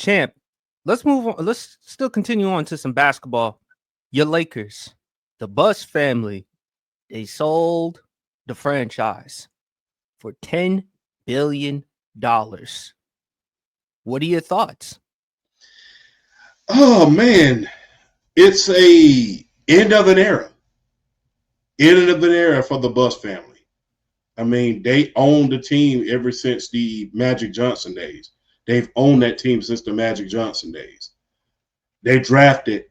Champ, let's move on. Let's still continue on to some basketball. Your Lakers, the Buss family, they sold the franchise for $10 billion. What are your thoughts? Oh man, it's a end of an era. End of an era for the Buss family. I mean, they owned the team ever since the Magic Johnson days. They've owned that team since the Magic Johnson days. They drafted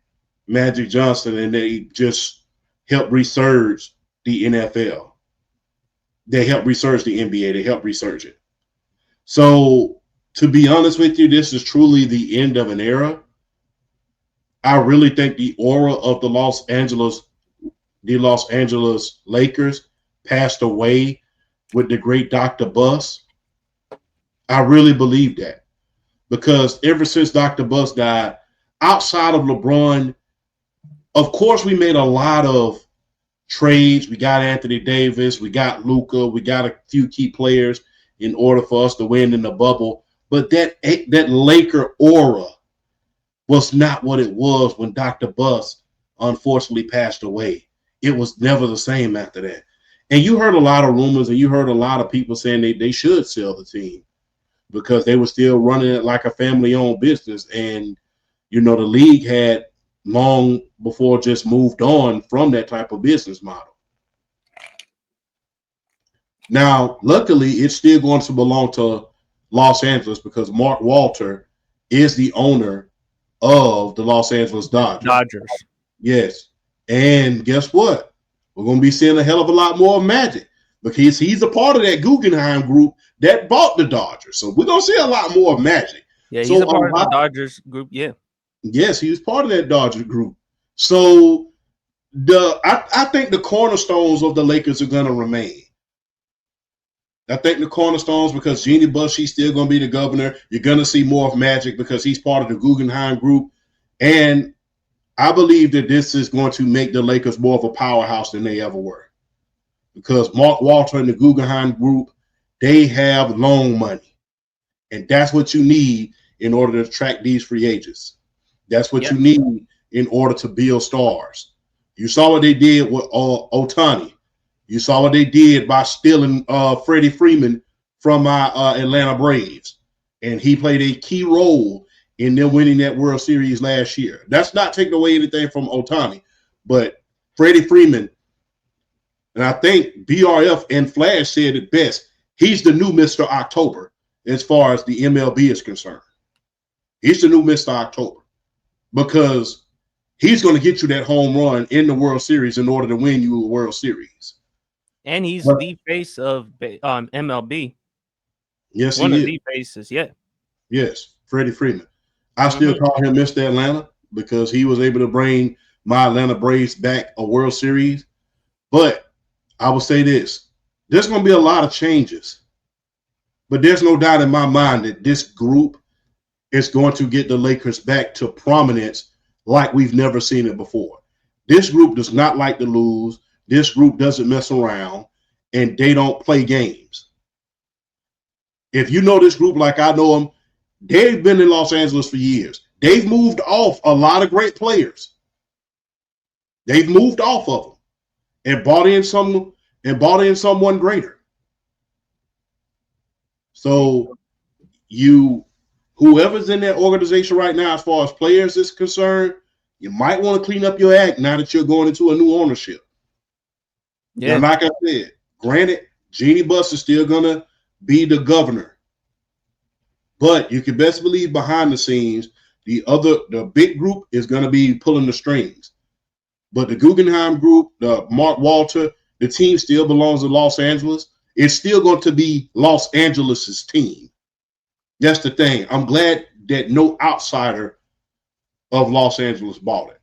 Magic Johnson and they just helped resurge the NFL. They helped resurge the NBA. They helped resurge it. So, to be honest with you, this is truly the end of an era. I really think the aura of the Los Angeles Lakers passed away with the great Dr. Buss. I really believe that because ever since Dr. Buss died, outside of LeBron, of course, we made a lot of trades. We got Anthony Davis, we got Luka, we got a few key players in order for us to win in the bubble. But that Laker aura was not what it was when Dr. Buss unfortunately passed away. It was never the same after that. And you heard a lot of rumors and you heard a lot of people saying they should sell the team because they were still running it like a family-owned business. And, the league had long before just moved on from that type of business model. Now, luckily, it's still going to belong to Los Angeles because Mark Walter is the owner of the Los Angeles Dodgers. Yes. And guess what? We're going to be seeing a hell of a lot more Magic because he's a part of that Guggenheim group that bought the Dodgers. So we're going to see a lot more Magic. Yeah, he's a part of the Dodgers group, yeah. Yes, he was part of that Dodgers group. So I think the cornerstones of the Lakers are going to remain. I think the cornerstones because Jeannie Buss, she's still going to be the governor. You're going to see more of Magic because he's part of the Guggenheim group. And I believe that this is going to make the Lakers more of a powerhouse than they ever were. Because Mark Walter and the Guggenheim group, they have loan money. And that's what you need in order to attract these free agents. That's what you need in order to build stars. You saw what they did with Ohtani. You saw what they did by stealing Freddie Freeman from my Atlanta Braves. And he played a key role in them winning that World Series last year. That's not taking away anything from Ohtani. But Freddie Freeman, and I think BRF and Flash said it best, he's the new Mr. October as far as the MLB is concerned. He's the new Mr. October because he's going to get you that home run in the World Series in order to win you a World Series. And he's the face of MLB. Yes, one of the faces. Yeah. Yes, Freddie Freeman. I still call him Mr. Atlanta because he was able to bring my Atlanta Braves back a World Series. But I will say this: there's going to be a lot of changes, but there's no doubt in my mind that this group is going to get the Lakers back to prominence like we've never seen it before. This group does not like to lose. This group doesn't mess around, and they don't play games. If you know this group like I know them, they've been in Los Angeles for years. They've moved off a lot of great players. They've moved off of them and bought in someone greater. So whoever's in that organization right now, as far as players is concerned, you might want to clean up your act now that you're going into a new ownership. Yeah. And like I said, granted, Jeannie Buss is still going to be the governor. But you can best believe behind the scenes, the big group is going to be pulling the strings. But the Guggenheim group, the Mark Walter, the team still belongs to Los Angeles. It's still going to be Los Angeles' team. That's the thing. I'm glad that no outsider of Los Angeles bought it.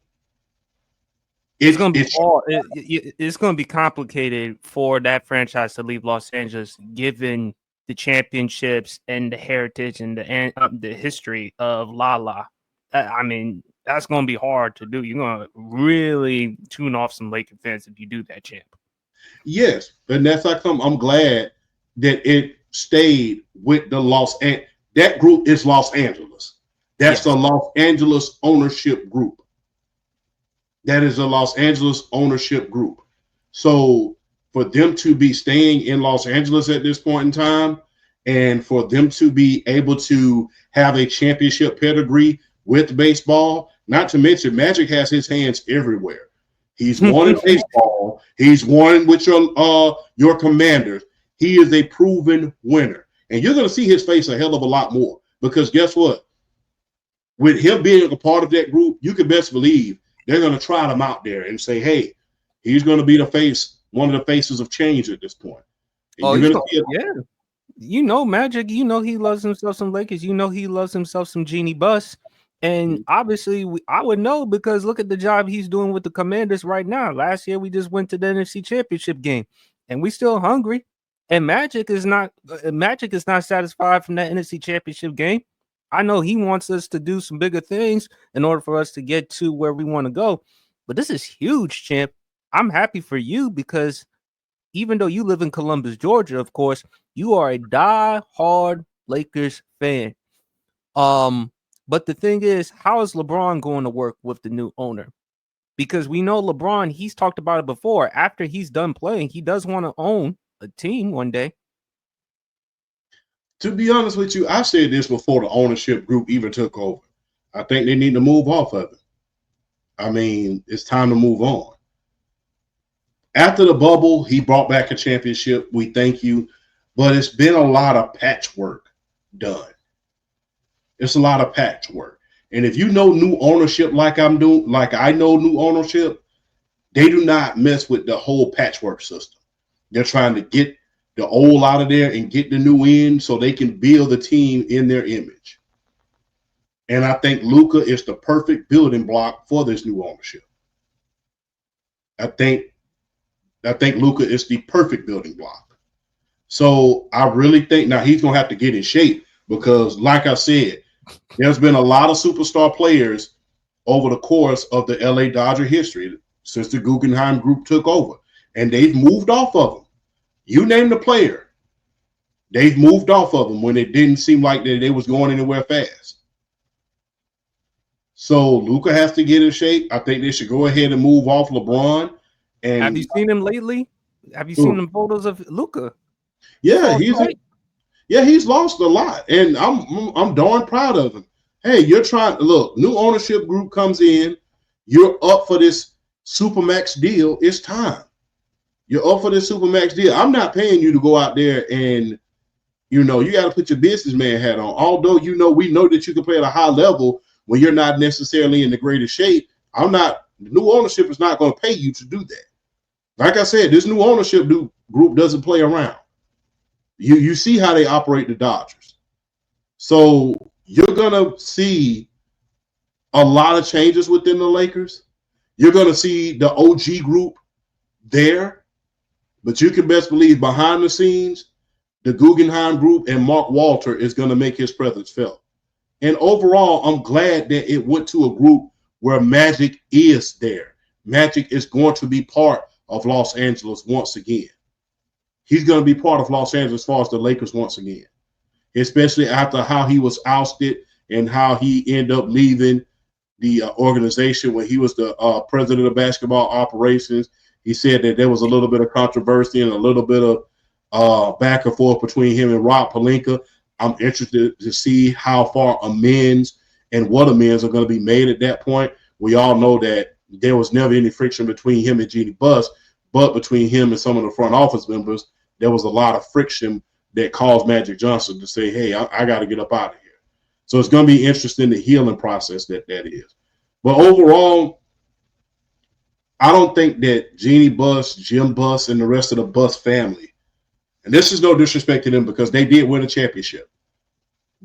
It's going to be complicated for that franchise to leave Los Angeles, given the championships and the heritage and the history of Lala. I mean, that's going to be hard to do. You're going to really tune off some Laker fans if you do that, champ. Yes, and that's how come I'm glad that it stayed with the that group is Los Angeles. That's the Los Angeles ownership group. That is the Los Angeles ownership group. So for them to be staying in Los Angeles at this point in time, and for them to be able to have a championship pedigree with baseball, not to mention Magic has his hands everywhere. He's won in baseball. He's won with your Commanders. He is a proven winner. And you're going to see his face a hell of a lot more because guess what? With him being a part of that group, you can best believe they're going to trot him out there and say, hey, he's going to be the face, one of the faces of change at this point. And you're going to see it. You know, Magic, you know, he loves himself some Lakers. You know, he loves himself some Jeannie Buss. And obviously, I would know because look at the job he's doing with the Commanders right now. Last year, we just went to the NFC Championship game, and we still hungry. And Magic is not satisfied from that NFC Championship game. I know he wants us to do some bigger things in order for us to get to where we want to go. But this is huge, champ. I'm happy for you because even though you live in Columbus, Georgia, of course, you are a die-hard Lakers fan. But the thing is, how is LeBron going to work with the new owner? Because we know LeBron, he's talked about it before. After he's done playing, he does want to own a team one day. To be honest with you, I said this before the ownership group even took over. I think they need to move off of it. I mean, it's time to move on. After the bubble, he brought back a championship. We thank you. But it's been a lot of patchwork done. It's a lot of patchwork. And if you know new ownership like I'm doing, like I know new ownership, they do not mess with the whole patchwork system. They're trying to get the old out of there and get the new in so they can build the team in their image. And I think Luka is the perfect building block for this new ownership. I think Luka is the perfect building block. So I really think now he's going to have to get in shape because, like I said, there's been a lot of superstar players over the course of the LA Dodger history since the Guggenheim Group took over, and they've moved off of them. You name the player, they've moved off of them when it didn't seem like they was going anywhere fast. So Luka has to get in shape. I think they should go ahead and move off LeBron. And have you seen him lately? Have you seen them photos of Luka? Yeah, he's lost a lot, and I'm darn proud of him. Hey, you're trying to look. New ownership group comes in. You're up for this Supermax deal. It's time. You're up for this Supermax deal. I'm not paying you to go out there and, you got to put your businessman hat on. Although, we know that you can play at a high level when you're not necessarily in the greatest shape. The new ownership is not going to pay you to do that. Like I said, this new ownership group doesn't play around. You see how they operate the Dodgers. So you're going to see a lot of changes within the Lakers. You're going to see the OG group there. But you can best believe behind the scenes, the Guggenheim Group and Mark Walter is going to make his presence felt. And overall, I'm glad that it went to a group where Magic is there. Magic is going to be part of Los Angeles once again. He's going to be part of Los Angeles as far as the Lakers once again, especially after how he was ousted and how he ended up leaving the organization when he was the president of basketball operations. He said that there was a little bit of controversy and a little bit of back and forth between him and Rob Pelinka. I'm interested to see how far amends and what amends are going to be made at that point. We all know that there was never any friction between him and Jeannie Buss, but between him and some of the front office members, there was a lot of friction that caused Magic Johnson to say, hey, I got to get up out of here. So it's going to be interesting, the healing process that is. But overall, I don't think that Jeannie Buss, Jim Buss, and the rest of the Buss family, and this is no disrespect to them because they did win a championship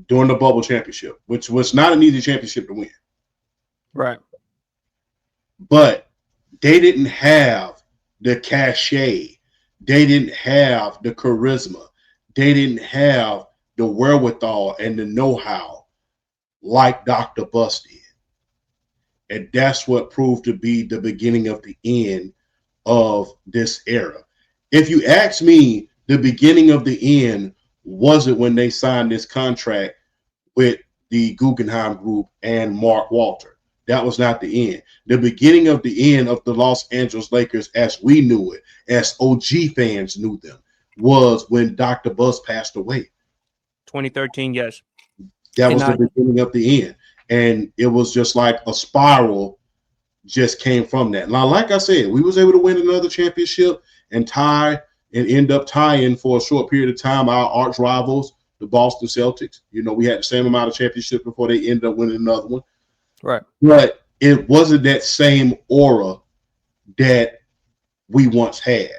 during the bubble championship, which was not an easy championship to win. Right. But they didn't have the cachet. They didn't have the charisma. They didn't have the wherewithal and the know-how like Dr. Buss did. And that's what proved to be the beginning of the end of this era. If you ask me, the beginning of the end wasn't when they signed this contract with the Guggenheim Group and Mark Walter. That was not the end. The beginning of the end of the Los Angeles Lakers as we knew it, as OG fans knew them, was when Dr. Buzz passed away. 2013, yes. That was the beginning of the end. And it was just like a spiral just came from that. Now, like I said, we was able to win another championship and tie and end up tying for a short period of time our arch rivals, the Boston Celtics. You know, we had the same amount of championships before they ended up winning another one. Right. But it wasn't that same aura that we once had.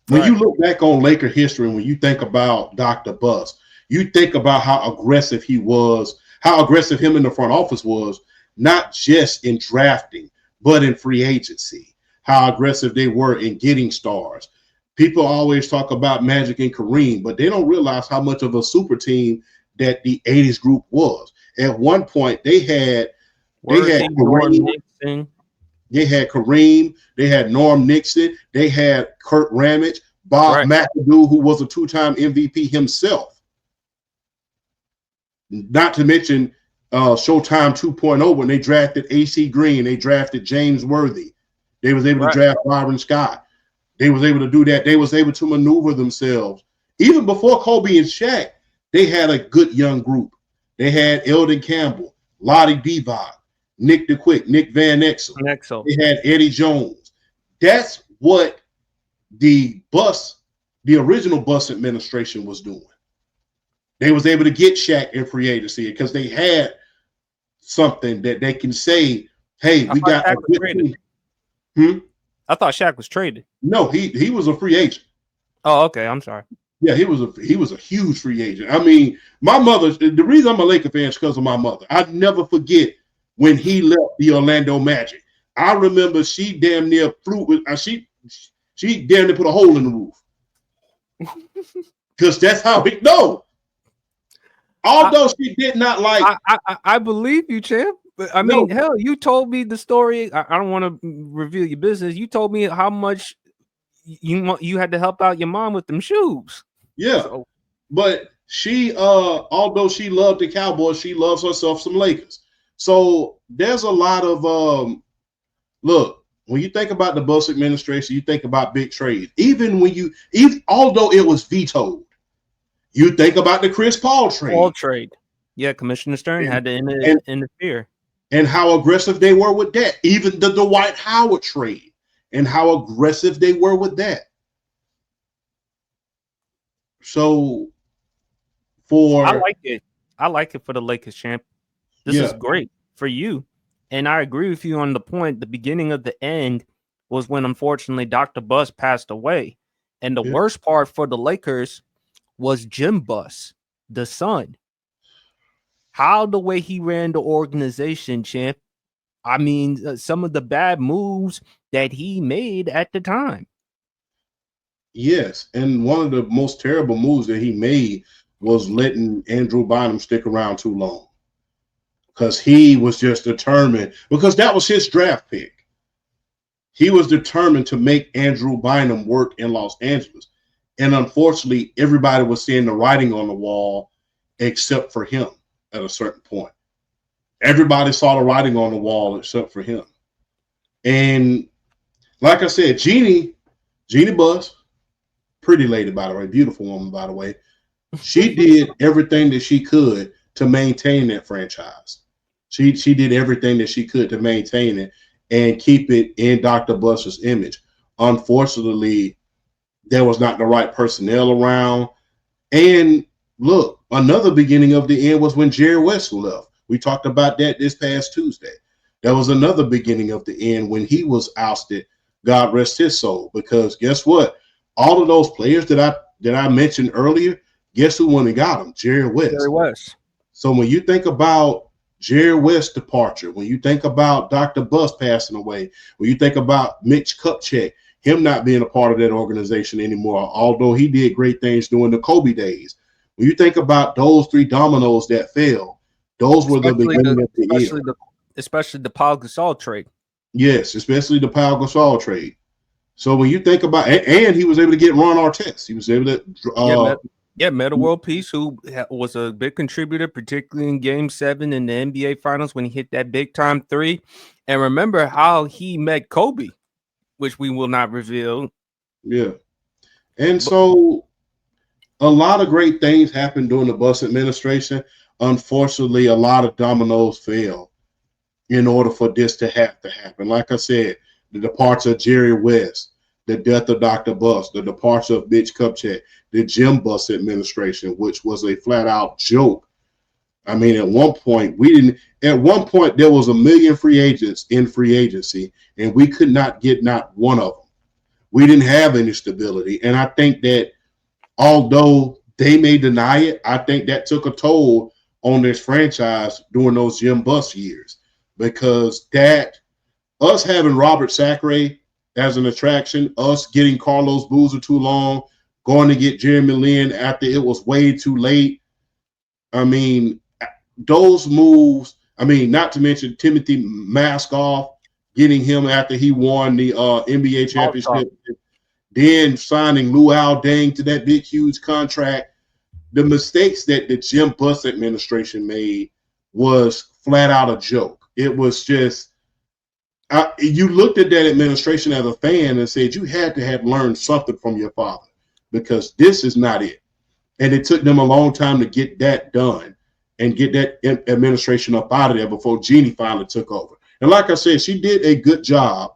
When you look back on Laker history, when you think about Dr. Buzz, you think about how aggressive he was, how aggressive him in the front office was, not just in drafting, but in free agency, how aggressive they were in getting stars. People always talk about Magic and Kareem, but they don't realize how much of a super team that the 80s group was. At one point, they had Kareem, they had Norm Nixon, they had Kurt Ramage, Bob McAdoo, who was a two-time MVP himself. Not to mention Showtime 2.0 when they drafted AC Green, they drafted James Worthy. They was able to draft Byron Scott. They was able to do that. They was able to maneuver themselves. Even before Kobe and Shaq, they had a good young group. They had Eldon Campbell, Lottie Divac, Nick DeQuick, Nick Van Exel. They had Eddie Jones. That's what the original Bus administration was doing. They was able to get Shaq in free agency because they had something that they can say, hey, we got a good team. I thought Shaq was traded. No, he was a free agent. Oh, okay. I'm sorry. Yeah, he was a huge free agent. I mean, my mother, the reason I'm a Laker fan is because of my mother. I never forget when he left the Orlando Magic. I remember she damn near flew with she damn near put a hole in the roof. Because that's how he although she did not like I believe you, champ. But I mean, hell, you told me the story. I don't want to reveal your business. You told me how much you had to help out your mom with them shoes. Yeah. So. But she although she loved the Cowboys, she loves herself some Lakers. So there's a lot of look, when you think about the Buss administration, you think about big trades. Although it was vetoed, you think about the Chris Paul trade. Yeah, Commissioner Stern had to interfere. And how aggressive they were with that. Even the Dwight Howard trade and how aggressive they were with that. So I like it. I like it for the Lakers, champ. This is great for you. And I agree with you on the point. The beginning of the end was when, unfortunately, Dr. Buss passed away. And the worst part for the Lakers was Jim Buss, the son. How the way he ran the organization, champ. I mean, some of the bad moves that he made at the time. Yes, and one of the most terrible moves that he made was letting Andrew Bynum stick around too long. Because he was just determined, because that was his draft pick. He was determined to make Andrew Bynum work in Los Angeles. And unfortunately, everybody was seeing the writing on the wall except for him at a certain point. Everybody saw the writing on the wall except for him. And like I said, Jeannie Buss, pretty lady, by the way, beautiful woman, by the way, she did everything that she could to maintain that franchise. She did everything that she could to maintain it and keep it in Dr. Buss's image. Unfortunately, there was not the right personnel around. And look, another beginning of the end was when Jerry West left. We talked about that this past Tuesday. That was another beginning of the end when he was ousted. God rest his soul. Because guess what? All of those players that I mentioned earlier, guess who went and got them? Jerry West. Jerry West. So when you think about Jerry West's departure, when you think about Dr. Buss passing away, when you think about Mitch Kupchak, him not being a part of that organization anymore, although he did great things during the Kobe days. When you think about those three dominoes that fell, those were the beginning of the end. Especially the Paul Gasol trade. Yes, especially the Paul Gasol trade. So when you think about, and he was able to get Ron Artest. He was able to Yeah, Meta World Peace, who was a big contributor, particularly in Game 7 in the NBA Finals when he hit that big time three. And remember how he met Kobe, which we will not reveal. Yeah. And so a lot of great things happened during the Bush administration. Unfortunately, a lot of dominoes fell in order for this to have to happen. Like I said, the departure of Jerry West, the death of Dr. Buss, the departure of Mitch Kupchak, the Jim Buss administration, which was a flat out joke. I mean, at one point, there was 1 million free agents in free agency, and we could not get not one of them. We didn't have any stability. And I think that although they may deny it, I think that took a toll on this franchise during those Jim Buss years, because that us having Robert Sacre as an attraction, us getting Carlos Boozer too long, going to get Jeremy Lin after it was way too late. I mean, those moves, I mean, not to mention Timothy Maskoff, getting him after he won the NBA championship, then signing Luau Deng to that big, huge contract. The mistakes that the Jim Buss administration made was flat out a joke. It was just, you looked at that administration as a fan and said you had to have learned something from your father, because this is not it. And it took them a long time to get that done and get that administration up out of there before Jeannie finally took over. And like I said, she did a good job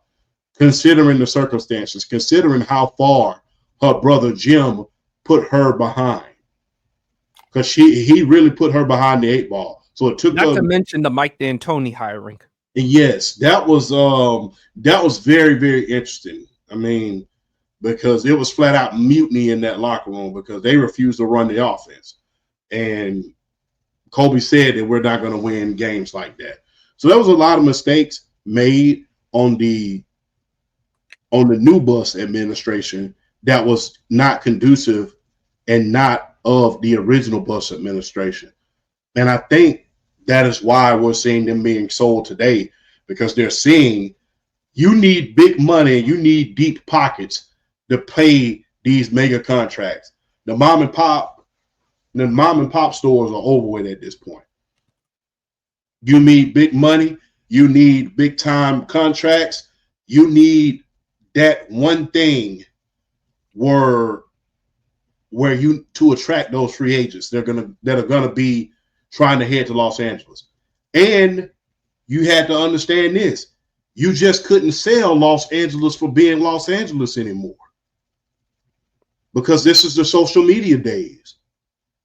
considering the circumstances, considering how far her brother Jim put her behind. Because he really put her behind the 8 ball. So it took not to mention the Mike D'Antoni hiring. Yes, that was very, very interesting. I mean, because it was flat out mutiny in that locker room because they refused to run the offense. And Kobe said that we're not going to win games like that. So there was a lot of mistakes made on the new Buss administration that was not conducive and not of the original Buss administration. And I think that is why we're seeing them being sold today, because they're seeing you need big money and you need deep pockets to pay these mega contracts. The mom and pop stores are over with at this point. You need big money, you need big time contracts, you need that one thing where you to attract those free agents that are gonna be trying to head to Los Angeles. And you had to understand this. You just couldn't sell Los Angeles for being Los Angeles anymore, because this is the social media days.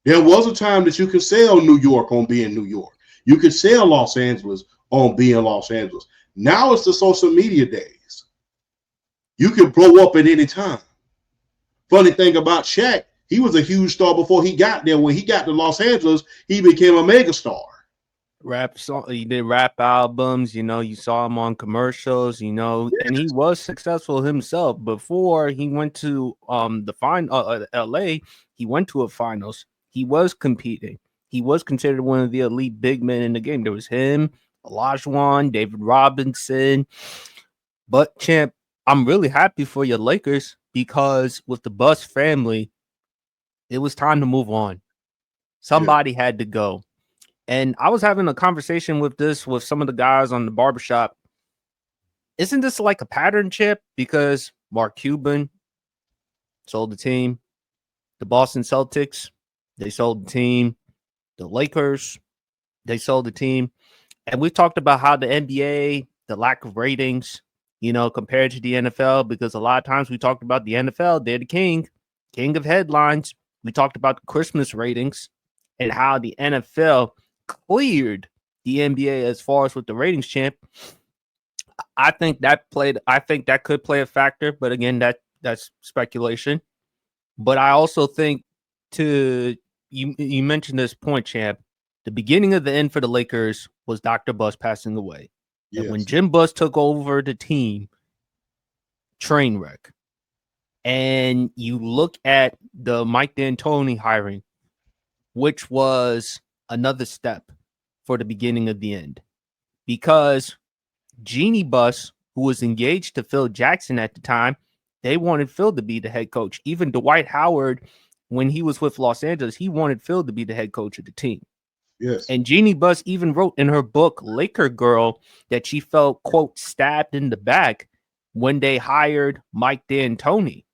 There was a time that you could sell New York on being New York. You could sell Los Angeles on being Los Angeles. Now it's the social media days. You can blow up at any time. Funny thing about Shaq, he was a huge star before he got there. When he got to Los Angeles, he became a megastar. He did rap albums, you saw him on commercials, and he was successful himself before he went to LA. He went to a finals. He was competing. He was considered one of the elite big men in the game. There was him, Olajuwon, David Robinson. But champ, I'm really happy for your Lakers, because with the Buss family, it was time to move on. Somebody had to go. And I was having a conversation with some of the guys on the barbershop. Isn't this like a pattern, Chip? Because Mark Cuban sold the team. The Boston Celtics, they sold the team. The Lakers, they sold the team. And we talked about how the NBA, the lack of ratings, compared to the NFL, because a lot of times we talked about the NFL, they're the king of headlines. We talked about the Christmas ratings and how the NFL cleared the NBA as far as with the ratings, champ. I think that could play a factor, but again, that's speculation. But I also think you mentioned this point, champ. The beginning of the end for the Lakers was Dr. Buss passing away. Yes. And when Jim Buss took over the team, train wreck. And you look at the Mike D'Antoni hiring, which was another step for the beginning of the end, because Jeannie Buss, who was engaged to Phil Jackson at the time, they wanted Phil to be the head coach. Even Dwight Howard when he was with Los Angeles, he wanted Phil to be the head coach of the team. Yes. And Jeannie Buss even wrote in her book, Laker Girl, that she felt, quote, stabbed in the back when they hired Mike D'Antoni.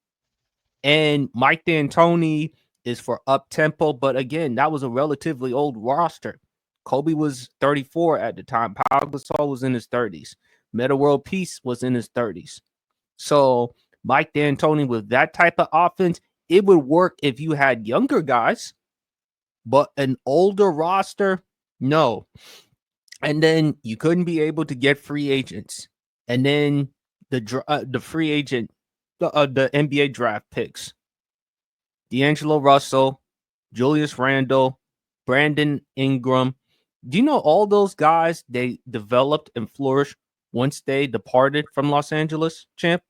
And Mike D'Antoni is for up-tempo, but again, that was a relatively old roster. Kobe was 34 at the time. Pau Gasol was in his 30s. Metta World Peace was in his 30s. So Mike D'Antoni with that type of offense, it would work if you had younger guys, but an older roster, no. And then you couldn't be able to get free agents. And then the free agent, the NBA draft picks. D'Angelo Russell, Julius Randle, Brandon Ingram. Do you know all those guys, they developed and flourished once they departed from Los Angeles, champ?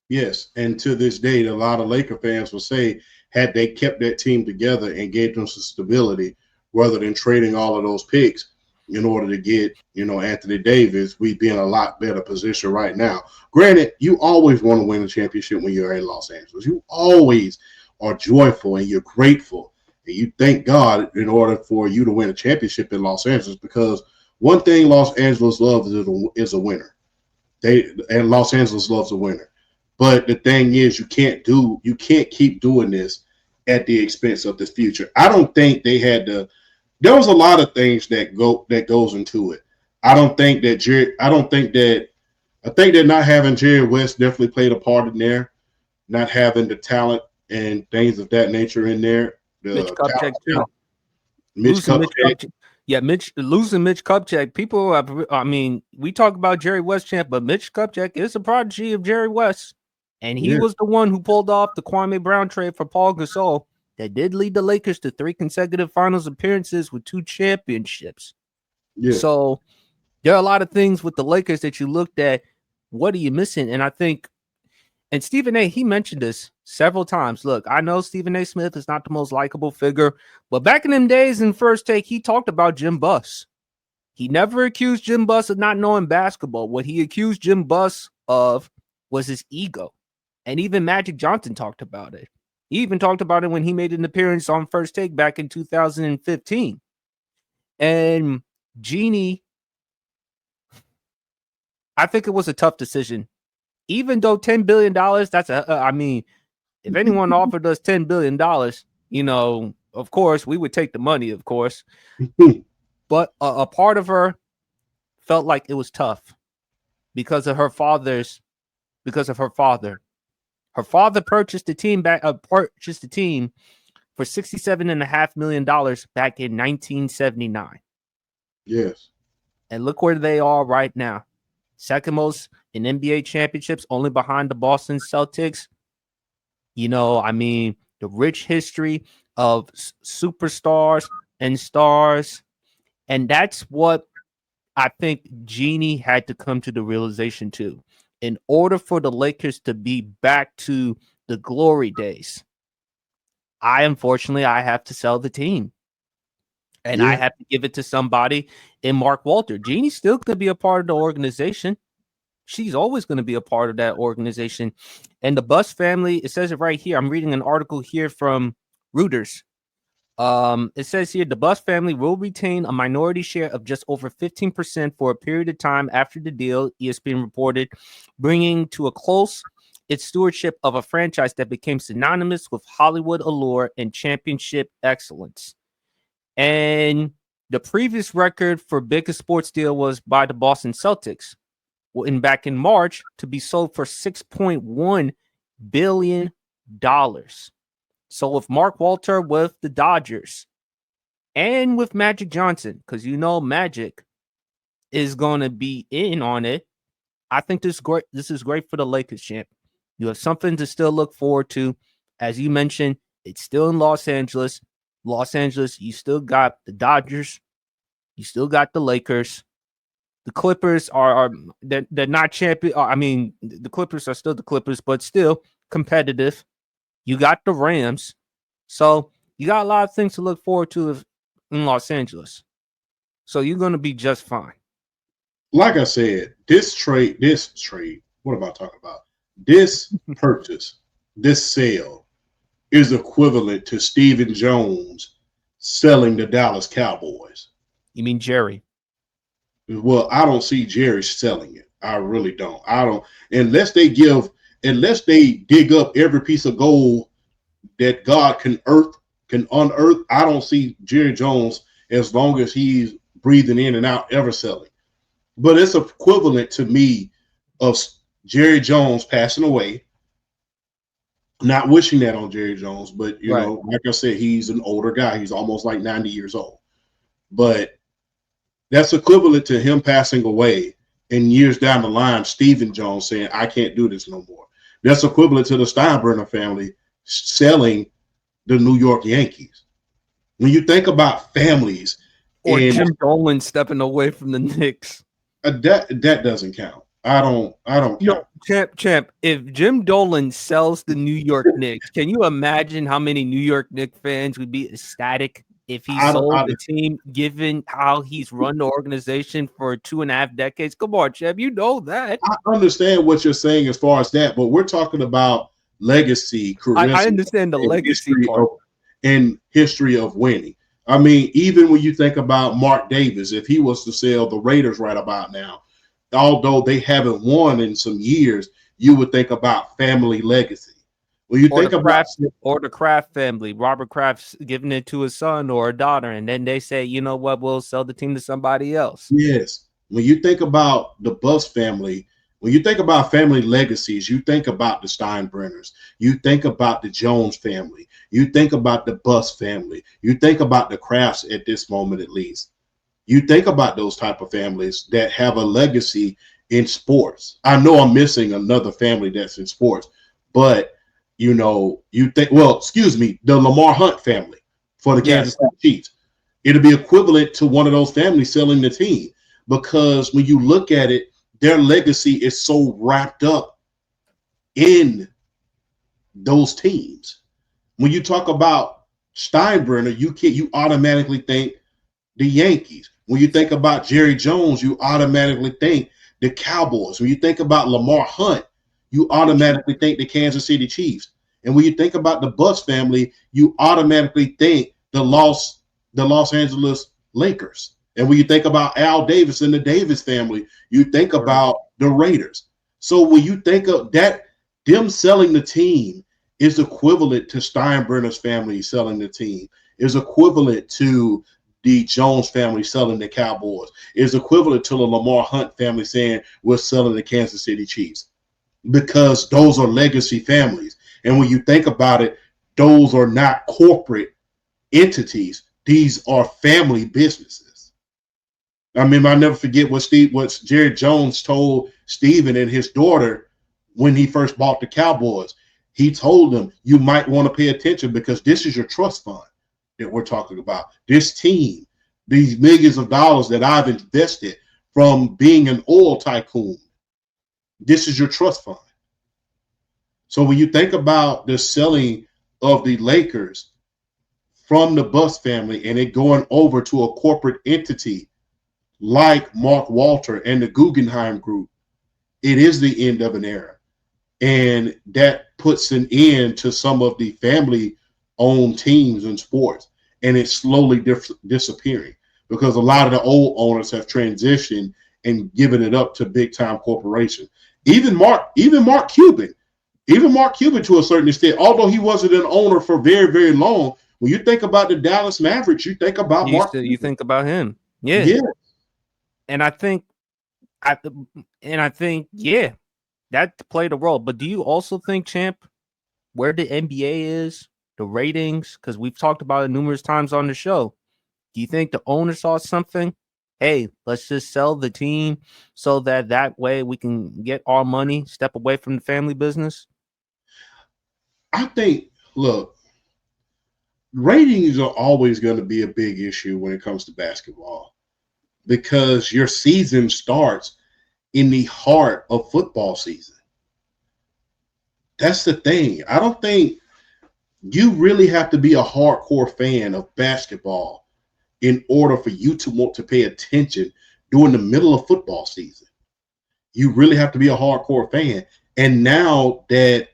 Yes, and to this day, a lot of Laker fans will say, had they kept that team together and gave them some stability, rather than trading all of those picks in order to get, Anthony Davis, we'd be in a lot better position right now. Granted, you always want to win a championship when you're in Los Angeles. You always are joyful and you're grateful. And you thank God in order for you to win a championship in Los Angeles, because one thing Los Angeles loves is a winner. And Los Angeles loves a winner. But the thing is, you can't keep doing this at the expense of the future. I don't think they had to. There was a lot of things that goes into it. I think that not having Jerry West definitely played a part in there. Not having the talent and things of that nature in there. Mitch Kupchak too. Mitch Kupchak. Losing Mitch Kupchak. People, we talk about Jerry West, champ, but Mitch Kupchak is a prodigy of Jerry West. And he was the one who pulled off the Kwame Brown trade for Paul Gasol that did lead the Lakers to 3 consecutive finals appearances with 2 championships. Yeah. So there are a lot of things with the Lakers that you looked at. What are you missing? And I think, and Stephen A., he mentioned this several times. Look, I know Stephen A. Smith is not the most likable figure, but back in them days in First Take, he talked about Jim Buss. He never accused Jim Buss of not knowing basketball. What he accused Jim Buss of was his ego. And even Magic Johnson talked about it. He even talked about it when he made an appearance on First Take back in 2015. And Jeannie, I think it was a tough decision. Even though $10 billion, that's if anyone offered us $10 billion, of course, we would take the money, of course. But a part of her felt like it was tough because of her father. Her father purchased the team for $67.5 million back in 1979. Yes. And look where they are right now. Second most in NBA championships, only behind the Boston Celtics. The rich history of superstars and stars. And that's what I think Jeannie had to come to the realization too. In order for the Lakers to be back to the glory days, I have to sell the team. And I have to give it to somebody in Mark Walter. Jeannie's still going to be a part of the organization. She's always going to be a part of that organization. And the Buss family, it says it right here. I'm reading an article here from Reuters. It says here, the Buss family will retain a minority share of just over 15% for a period of time after the deal, ESPN reported, bringing to a close its stewardship of a franchise that became synonymous with Hollywood allure and championship excellence. And the previous record for biggest sports deal was by the Boston Celtics, back in March, to be sold for $6.1 billion. So with Mark Walter with the Dodgers and with Magic Johnson, because Magic is going to be in on it, I think this is great for the Lakers, champ. You have something to still look forward to. As you mentioned, it's still in Los Angeles. You still got the Dodgers. You still got the Lakers. The Clippers they're not champion. The Clippers are still the Clippers, but still competitive. You got the Rams. So you got a lot of things to look forward to in Los Angeles. So you're going to be just fine. Like I said, this trade, what am I talking about? This purchase, this sale is equivalent to Stephen Jones selling the Dallas Cowboys. You mean Jerry? Well, I don't see Jerry selling it. I really don't. I don't unless they dig up every piece of gold that God can unearth. I don't see Jerry Jones, as long as he's breathing in and out, ever selling. But it's equivalent to me of Jerry Jones passing away. Not wishing that on Jerry Jones, but like I said, he's an older guy. He's almost like 90 years old. But that's equivalent to him passing away, and years down the line, Stephen Jones saying, I can't do this no more. That's equivalent to the Steinbrenner family selling the New York Yankees. When you think about families, or Jim Dolan stepping away from the Knicks, that doesn't count. I don't count. No, champ. If Jim Dolan sells the New York Knicks, can you imagine how many New York Knicks fans would be ecstatic if he sold the team, given how he's run the organization for 2.5 decades? Come on, champ, you know that. I understand what you're saying as far as that, but we're talking about legacy, charisma. I understand the legacy part. And history of winning. I mean, even when you think about Mark Davis, if he was to sell the Raiders right about now, although they haven't won in some years, you would think about family legacy. When you think about the Kraft family, Robert Kraft's giving it to his son or a daughter, and then they say, you know what, we'll sell the team to somebody else. Yes. When you think about the Buss family, when you think about family legacies, you think about the Steinbrenners, you think about the Jones family, you think about the Buss family, you think about the Krafts at this moment at least. You think about those type of families that have a legacy in sports. I know I'm missing another family that's in sports, but you think, the Lamar Hunt family for the Kansas City Chiefs. It'll be equivalent to one of those families selling the team, because when you look at it, their legacy is so wrapped up in those teams. When you talk about Steinbrenner, you automatically think the Yankees. When you think about Jerry Jones, you automatically think the Cowboys. When you think about Lamar Hunt, you automatically think the Kansas City Chiefs. And when you think about the Buss family, you automatically think the Los Angeles Lakers. And when you think about Al Davis and the Davis family, you think about the Raiders. So when you think of that, them selling the team is equivalent to Steinbrenner's family selling the team, is equivalent to the Jones family selling the Cowboys, is equivalent to the Lamar Hunt family saying we're selling the Kansas City Chiefs, because those are legacy families. And when you think about it, those are not corporate entities. These are family businesses. I mean, I'll never forget what Jerry Jones told Steven and his daughter when he first bought the Cowboys. He told them, you might want to pay attention, because this is your trust fund that we're talking about. This team, these millions of dollars that I've invested from being an oil tycoon, this is your trust fund. So when you think about the selling of the Lakers from the Buss family and it going over to a corporate entity like Mark Walter and the Guggenheim Group, it is the end of an era. And that puts an end to some of the family-owned teams in sports. And it's slowly disappearing, because a lot of the old owners have transitioned and given it up to big-time corporations. Even Mark Cuban to a certain extent, although he wasn't an owner for very, very long. When you think about the Dallas Mavericks, you think about Mark Cuban. You think about him. Yeah. And I think, that played a role. But do you also think, champ, where the NBA is, the ratings, because we've talked about it numerous times on the show, do you think the owner saw something? Hey, let's just sell the team so that way we can get our money, step away from the family business? I think, look, ratings are always going to be a big issue when it comes to basketball, because your season starts in the heart of football season. That's the thing. I don't think you really have to be a hardcore fan of basketball in order for you to want to pay attention during the middle of football season. You really have to be a hardcore fan. And now that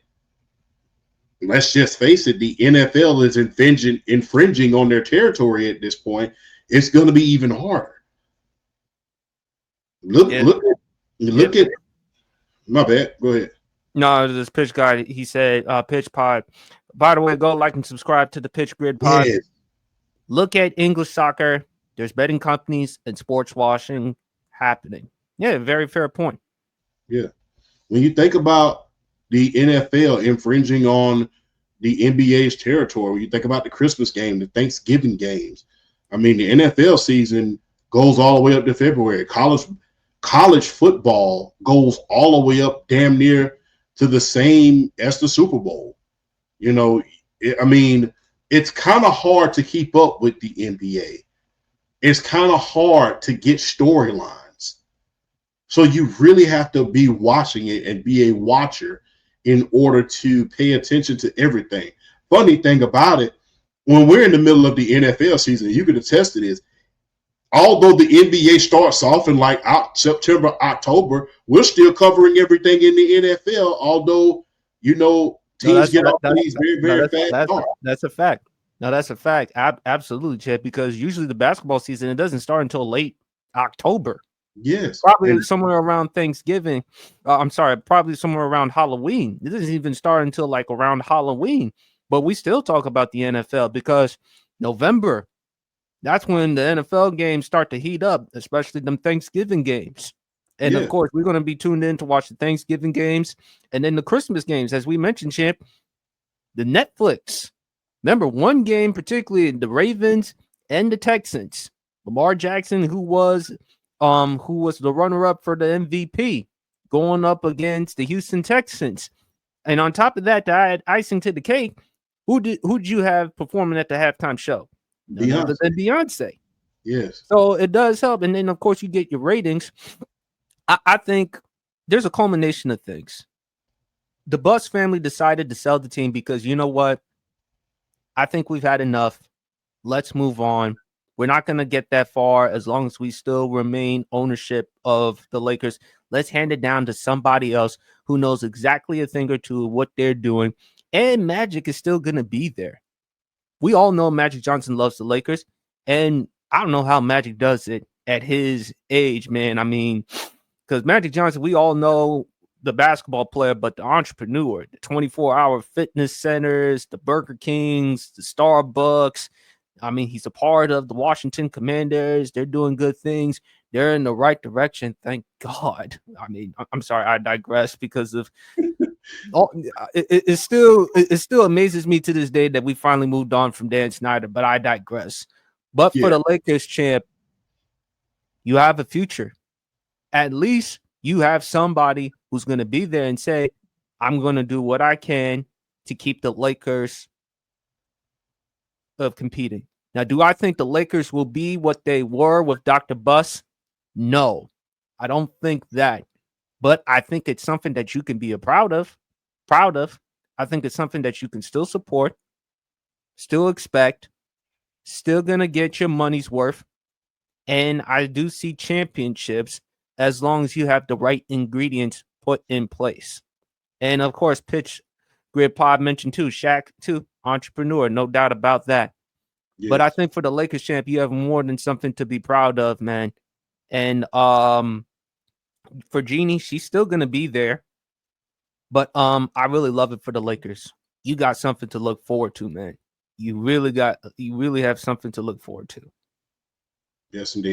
let's just face it, the NFL is infringing on their territory at this point. It's going to be even harder. Look at my bad. Go ahead. No, this pitch guy, he said, pitch pod. By the way, go like and subscribe to the Pitch Grid pod. Yes. Look at English soccer. There's betting companies and sports washing happening. Yeah, very fair point. Yeah. When you think about the NFL infringing on the NBA's territory, when you think about the Christmas game, the Thanksgiving games, I mean, the NFL season goes all the way up to February. College football goes all the way up damn near to the same as the Super Bowl. You know, it's kind of hard to keep up with the NBA. It's kind of hard to get storylines. So you really have to be watching it and be a watcher in order to pay attention to everything. Funny thing about it, when we're in the middle of the NFL season, you can attest to this, although the NBA starts off in like September, October, we're still covering everything in the NFL, although, you know, teams get off these very fast. That's a fact. No, that's a fact. Absolutely, Chad, because usually the basketball season, it doesn't start until late October. Yes. Probably somewhere around Thanksgiving. Probably somewhere around Halloween. It doesn't even start until like around Halloween. But we still talk about the NFL because November, that's when the NFL games start to heat up, especially them Thanksgiving games. And of course, we're going to be tuned in to watch the Thanksgiving games and then the Christmas games. As we mentioned, Champ, the Netflix. Remember, one game, particularly the Ravens and the Texans. Lamar Jackson, who was the runner-up for the MVP, going up against the Houston Texans. And on top of that, to add icing to the cake, who'd you have performing at the halftime show? None other than Beyonce. Yes. So it does help. And then, of course, you get your ratings. I think there's a culmination of things. The Buss family decided to sell the team because, you know what? I think we've had enough. Let's move on. We're not going to get that far as long as we still remain ownership of the Lakers. Let's hand it down to somebody else who knows exactly a thing or two of what they're doing. And Magic is still going to be there. We all know Magic Johnson loves the Lakers. And I don't know how Magic does it at his age, man. I mean, because Magic Johnson, we all know the basketball player, but the entrepreneur, the 24-hour fitness centers, the Burger Kings, the Starbucks. I mean, he's a part of the Washington Commanders. They're doing good things. They're in the right direction. Thank God. I mean, I'm sorry, I digress because of it still amazes me to this day that we finally moved on from Dan Snyder, but I digress. But for the Lakers, Champ, you have a future. At least you have somebody who's going to be there and say, I'm going to do what I can to keep the Lakers of competing. Now, do I think the Lakers will be what they were with Dr. Buss? No, I don't think that. But I think it's something that you can be proud of. I think it's something that you can still support, still expect, still going to get your money's worth. And I do see championships as long as you have the right ingredients put in place. And of course, Pitch Grid Pod mentioned too, Shaq too, entrepreneur, no doubt about that. Yes. But I think for the Lakers champ, you have more than something to be proud of, man. And for Jeannie, she's still gonna be there. But I really love it for the Lakers. You got something to look forward to, man. You really have something to look forward to. Yes, indeed.